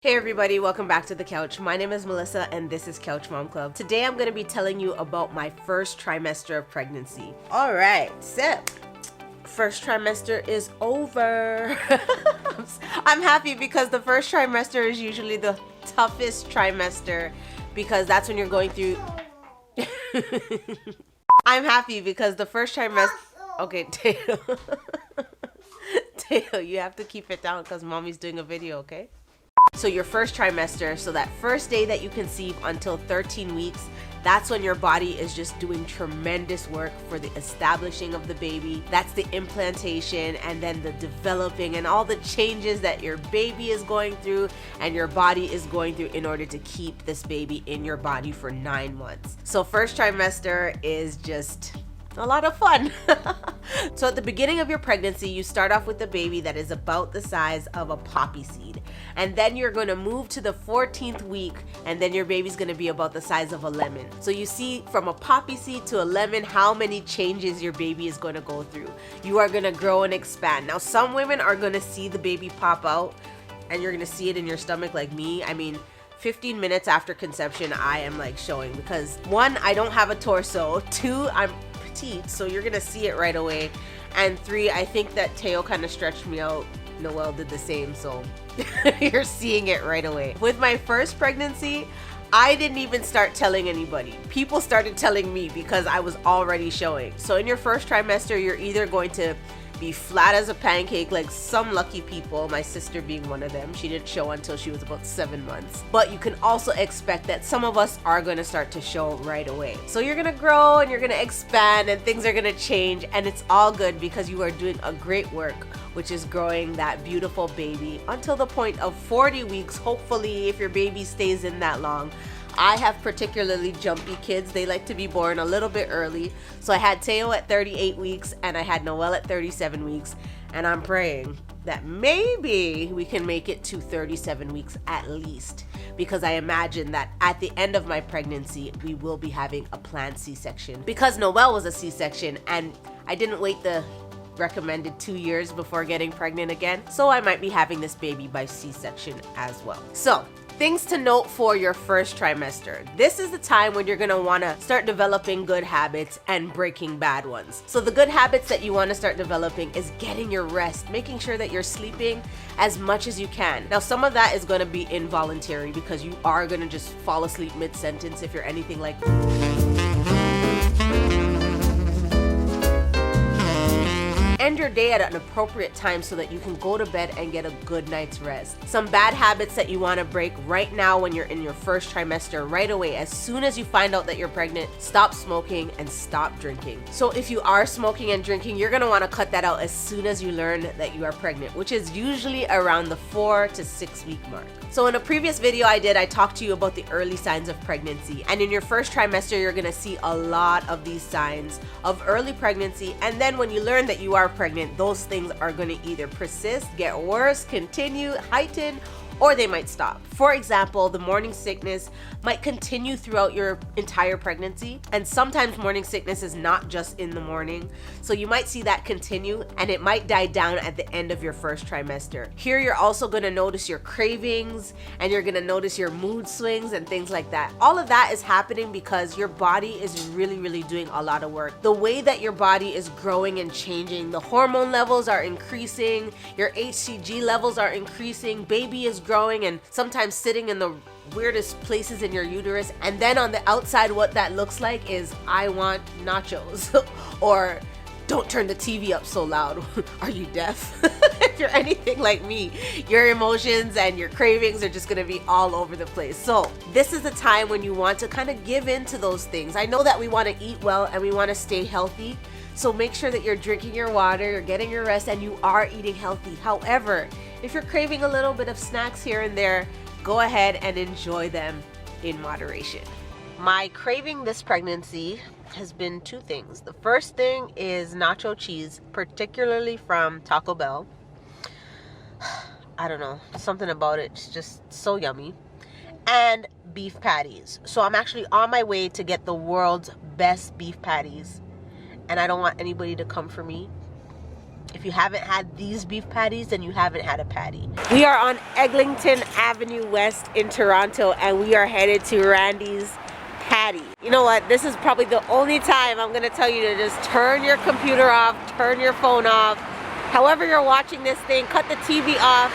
Hey everybody, welcome back to the couch. My name is Melissa and this is Couch Mom Club. Today I'm going to be telling you about my first trimester of pregnancy. All right, so first trimester is over. I'm happy because the first trimester is usually the toughest trimester because that's when you're going through. I'm happy because the first trimester. Okay, Taylor. Taylor, you have to keep it down because mommy's doing a video, okay? So your first trimester, so that first day that you conceive until 13 weeks, that's when your body is just doing tremendous work for the establishing of the baby. That's the implantation and then the developing and all the changes that your baby is going through and your body is going through in order to keep this baby in your body for 9 months. So first trimester is just a lot of fun. So at the beginning of your pregnancy, you start off with a baby that is about the size of a poppy seed. And then you're going to move to the 14th week and then your baby's going to be about the size of a lemon. So you see from a poppy seed to a lemon how many changes your baby is going to go through. You are going to grow and expand. Now some women are going to see the baby pop out and you're going to see it in your stomach like me. I mean, 15 minutes after conception, I am like showing because 1, I don't have a torso. 2, I'm petite, so you're gonna see it right away. And 3, I think that Teo kind of stretched me out. Noelle did the same, so you're seeing it right away. With my first pregnancy, I didn't even start telling anybody. People started telling me because I was already showing. So in your first trimester, you're either going to be flat as a pancake like some lucky people, my sister being one of them. She didn't show until she was about 7 months. But you can also expect that some of us are going to start to show right away. So you're going to grow and you're going to expand and things are going to change, and it's all good because you are doing a great work, which is growing that beautiful baby until the point of 40 weeks, hopefully, if your baby stays in that long. I have particularly jumpy kids. They like to be born a little bit early. So I had Teo at 38 weeks and I had Noelle at 37 weeks. And I'm praying that maybe we can make it to 37 weeks at least, because I imagine that at the end of my pregnancy, we will be having a planned C-section. Because Noelle was a C-section and I didn't wait the recommended 2 years before getting pregnant again. So I might be having this baby by C-section as well. So things to note for your first trimester. This is the time when you're gonna wanna start developing good habits and breaking bad ones. So the good habits that you wanna start developing is getting your rest, making sure that you're sleeping as much as you can. Now some of that is gonna be involuntary because you are gonna just fall asleep mid-sentence if you're anything like End your day at an appropriate time so that you can go to bed and get a good night's rest. Some bad habits that you want to break right now when you're in your first trimester, right away, as soon as you find out that you're pregnant, stop smoking and stop drinking. So if you are smoking and drinking, you're going to want to cut that out as soon as you learn that you are pregnant, which is usually around the 4 to 6 week mark. So in a previous video I talked to you about the early signs of pregnancy. And in your first trimester, you're going to see a lot of these signs of early pregnancy. And then when you learn that you are pregnant, those things are going to either persist, get worse, continue, heighten, or they might stop. For example, the morning sickness might continue throughout your entire pregnancy, and sometimes morning sickness is not just in the morning. So you might see that continue and it might die down at the end of your first trimester. Here you're also gonna notice your cravings and you're gonna notice your mood swings and things like that. All of that is happening because your body is really doing a lot of work. The way that your body is growing and changing, the hormone levels are increasing, your HCG levels are increasing, baby is growing and sometimes sitting in the weirdest places in your uterus. And then on the outside, what that looks like is, I want nachos or don't turn the TV up so loud. Are you deaf? If you're anything like me, your emotions and your cravings are just gonna be all over the place. So this is the time when you want to kind of give in to those things. I know that we want to eat well and we want to stay healthy. So make sure that you're drinking your water, you're getting your rest, and you are eating healthy. However, if you're craving a little bit of snacks here and there, go ahead and enjoy them in moderation. My craving this pregnancy has been 2 things. The first thing is nacho cheese, particularly from Taco Bell. I don't know, something about it, it's just so yummy. And beef patties. So I'm actually on my way to get the world's best beef patties, and I don't want anybody to come for me. If you haven't had these beef patties, then you haven't had a patty. We are on Eglinton Avenue West in Toronto, and we are headed to Randy's Patty. You know what? This is probably the only time I'm gonna tell you to just turn your computer off, turn your phone off. However you're watching this thing, cut the TV off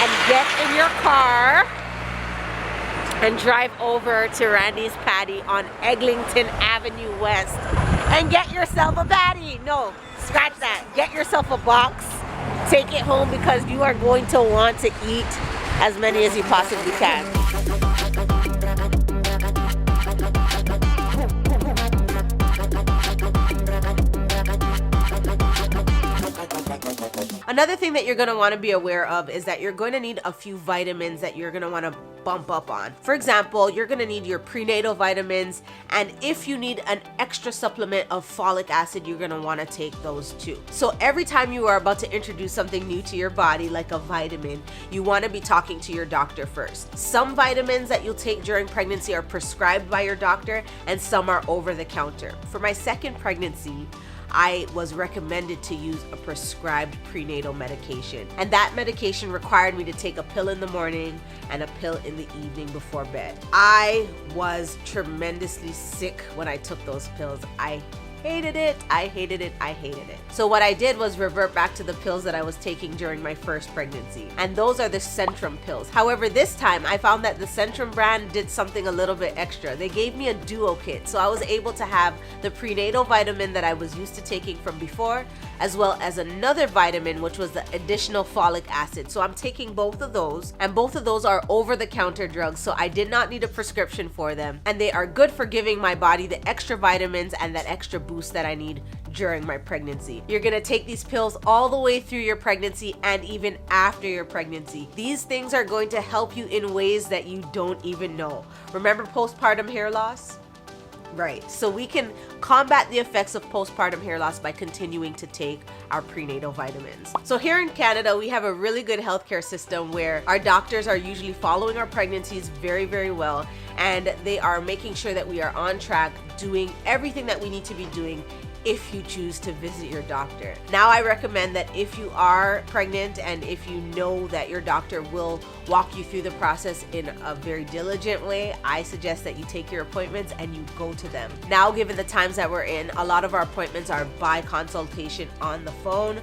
and get in your car and drive over to Randy's Patty on Eglinton Avenue West and get yourself a patty. No, scratch that. Get yourself a box. Take it home because you are going to want to eat as many as you possibly can. Another thing that you're going to want to be aware of is that you're going to need a few vitamins that you're going to want to bump up on. For example, you're going to need your prenatal vitamins, and if you need an extra supplement of folic acid, you're going to want to take those too. So every time you are about to introduce something new to your body, like a vitamin, you want to be talking to your doctor first. Some vitamins that you'll take during pregnancy are prescribed by your doctor, and some are over the counter. For my second pregnancy, I was recommended to use a prescribed prenatal medication. And that medication required me to take a pill in the morning and a pill in the evening before bed. I was tremendously sick when I took those pills. I hated it. I hated it. I hated it. So what I did was revert back to the pills that I was taking during my first pregnancy. And those are the Centrum pills. However, this time I found that the Centrum brand did something a little bit extra. They gave me a duo kit. So I was able to have the prenatal vitamin that I was used to taking from before, as well as another vitamin, which was the additional folic acid. So I'm taking both of those, and both of those are over-the-counter drugs, so I did not need a prescription for them. And they are good for giving my body the extra vitamins and that extra boost that I need during my pregnancy. You're gonna take these pills all the way through your pregnancy and even after your pregnancy. These things are going to help you in ways that you don't even know. Remember postpartum hair loss? Right, so we can combat the effects of postpartum hair loss by continuing to take our prenatal vitamins. So here in Canada, we have a really good healthcare system where our doctors are usually following our pregnancies very, very well, and they are making sure that we are on track, doing everything that we need to be doing if you choose to visit your doctor. Now, I recommend that if you are pregnant and if you know that your doctor will walk you through the process in a very diligent way, I suggest that you take your appointments and you go to them. Now, given the times that we're in, a lot of our appointments are by consultation on the phone,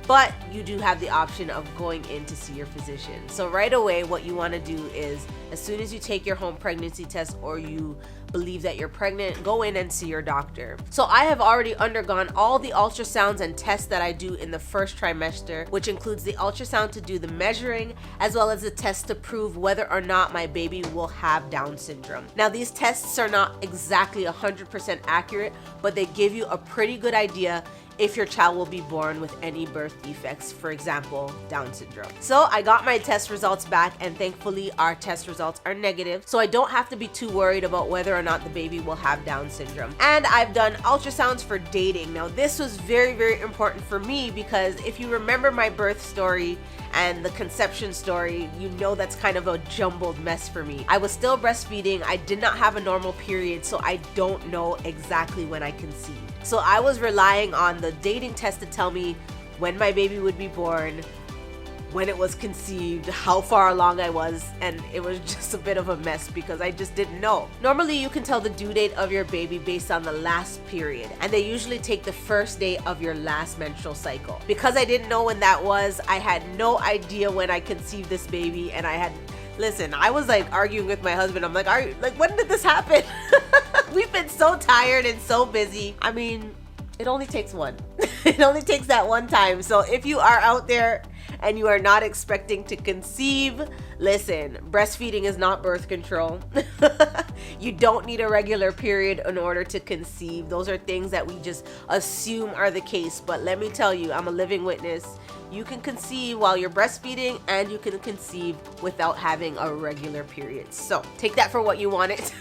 but you do have the option of going in to see your physician. So right away, what you want to do is, as soon as you take your home pregnancy test or you believe that you're pregnant, go in and see your doctor. So I have already undergone all the ultrasounds and tests that I do in the first trimester, which includes the ultrasound to do the measuring, as well as the test to prove whether or not my baby will have Down syndrome. Now, these tests are not exactly 100% accurate, but they give you a pretty good idea if your child will be born with any birth defects, for example, Down syndrome. So I got my test results back, and thankfully our test results are negative, so I don't have to be too worried about whether or not the baby will have Down syndrome. And I've done ultrasounds for dating. Now, this was very, very important for me because if you remember my birth story and the conception story, you know that's kind of a jumbled mess for me. I was still breastfeeding, I did not have a normal period, so I don't know exactly when I conceived. So I was relying on the dating test to tell me when my baby would be born, when it was conceived, how far along I was, and it was just a bit of a mess because I just didn't know. Normally, you can tell the due date of your baby based on the last period, and they usually take the first day of your last menstrual cycle. Because I didn't know when that was, I had no idea when I conceived this baby, and listen, I was like arguing with my husband. I'm like, when did this happen? We've been so tired and so busy. I mean, it only takes one. It only takes that one time. So if you are out there and you are not expecting to conceive, listen, breastfeeding is not birth control. You don't need a regular period in order to conceive. Those are things that we just assume are the case. But let me tell you, I'm a living witness. You can conceive while you're breastfeeding, and you can conceive without having a regular period. So take that for what you want it.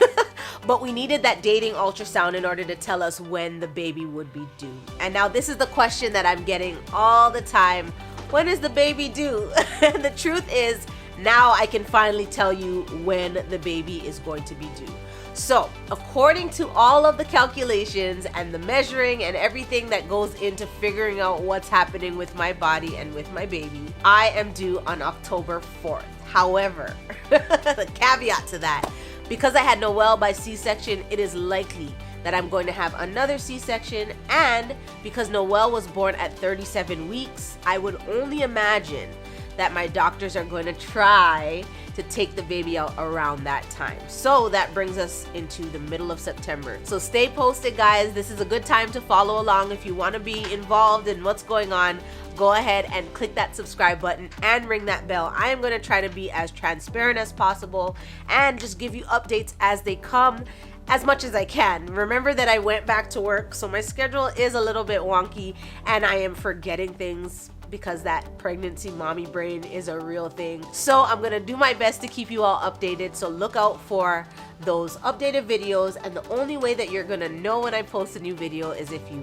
But we needed that dating ultrasound in order to tell us when the baby would be due. And now this is the question that I'm getting all the time. When is the baby due? And the truth is, Now I can finally tell you when the baby is going to be due. So, according to all of the calculations and the measuring and everything that goes into figuring out what's happening with my body and with my baby, I am due on October 4th. However, the caveat to that, because I had Noelle by C-section, it is likely that I'm going to have another C-section, and because Noelle was born at 37 weeks, I would only imagine that my doctors are going to try to take the baby out around that time. So that brings us into the middle of September. So stay posted, guys. This is a good time to follow along. If you want to be involved in what's going on, go ahead and click that subscribe button and ring that bell. I am going to try to be as transparent as possible and just give you updates as they come, as much as I can. Remember that I went back to work, so my schedule is a little bit wonky and I am forgetting things because that pregnancy mommy brain is a real thing. So I'm gonna do my best to keep you all updated. So look out for those updated videos, and the only way that you're gonna know when I post a new video is if you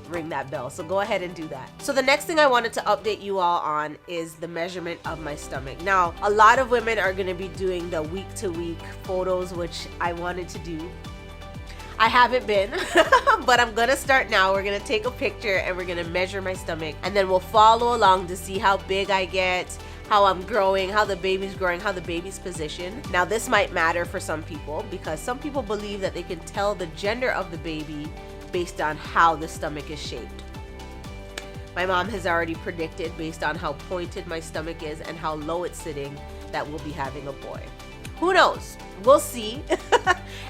ring that bell. So go ahead and do that. So the next thing I wanted to update you all on is the measurement of my stomach. Now, a lot of women are gonna be doing the week to week photos, which I wanted to do. I haven't been, but I'm gonna start now. We're gonna take a picture and we're gonna measure my stomach, and then we'll follow along to see how big I get, how I'm growing, how the baby's growing, how the baby's positioned. Now this might matter for some people because some people believe that they can tell the gender of the baby based on how the stomach is shaped. My mom has already predicted, based on how pointed my stomach is and how low it's sitting, that we'll be having a boy. Who knows? We'll see.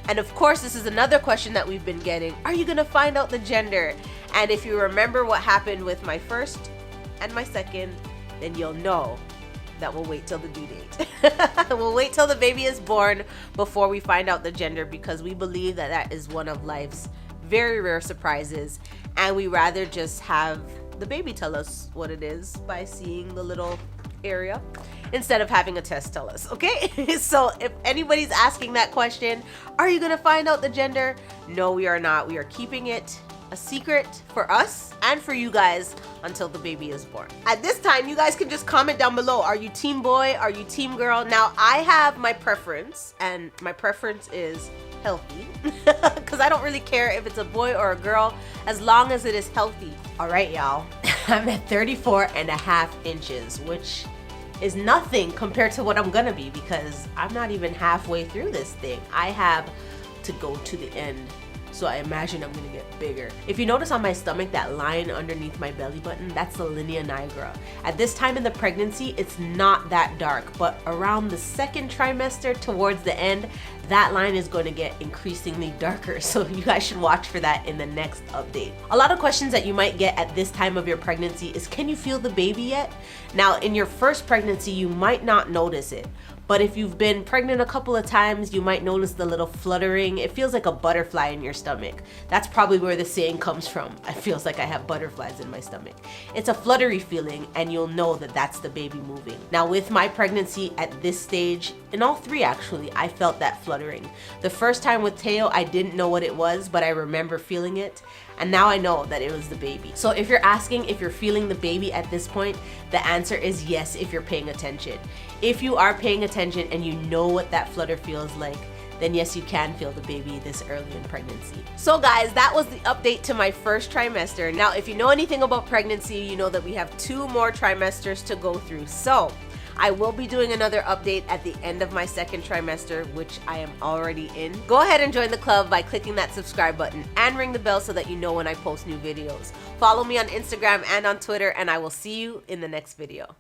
And of course, this is another question that we've been getting. Are you gonna find out the gender? And if you remember what happened with my first and my second, then you'll know that we'll wait till the due date. We'll wait till the baby is born before we find out the gender, because we believe that that is one of life's very rare surprises, and we rather just have the baby tell us what it is by seeing the little area instead of having a test tell us, okay? So if anybody's asking that question, are you gonna find out the gender? No, we are not. We are keeping it a secret for us and for you guys until the baby is born. At this time, you guys can just comment down below. Are you team boy? Are you team girl? Now, I have my preference, and my preference is healthy because I don't really care if it's a boy or a girl as long as it is healthy. All right, y'all. I'm at 34.5 inches, which is nothing compared to what I'm gonna be, because I'm not even halfway through this thing. I have to go to the end, so I imagine I'm gonna get bigger. If you notice on my stomach, that line underneath my belly button, that's the linea nigra. At this time in the pregnancy, it's not that dark, but around the second trimester towards the end, that line is going to get increasingly darker. So you guys should watch for that in the next update. A lot of questions that you might get at this time of your pregnancy is, can you feel the baby yet? Now, in your first pregnancy, you might not notice it, but if you've been pregnant a couple of times, you might notice the little fluttering. It feels like a butterfly in your stomach. That's probably where the saying comes from. It feels like I have butterflies in my stomach. It's a fluttery feeling, and you'll know that that's the baby moving. Now, with my pregnancy at this stage, in all three actually, I felt that fluttering. The first time with Teo, I didn't know what it was, but I remember feeling it. And now I know that it was the baby. So if you're asking if you're feeling the baby at this point, the answer is yes if you're paying attention. If you are paying attention and you know what that flutter feels like, then yes, you can feel the baby this early in pregnancy. So guys, that was the update to my first trimester. Now, if you know anything about pregnancy, you know that we have 2 more trimesters to go through. So I will be doing another update at the end of my second trimester, which I am already in. Go ahead and join the club by clicking that subscribe button and ring the bell so that you know when I post new videos. Follow me on Instagram and on Twitter, and I will see you in the next video.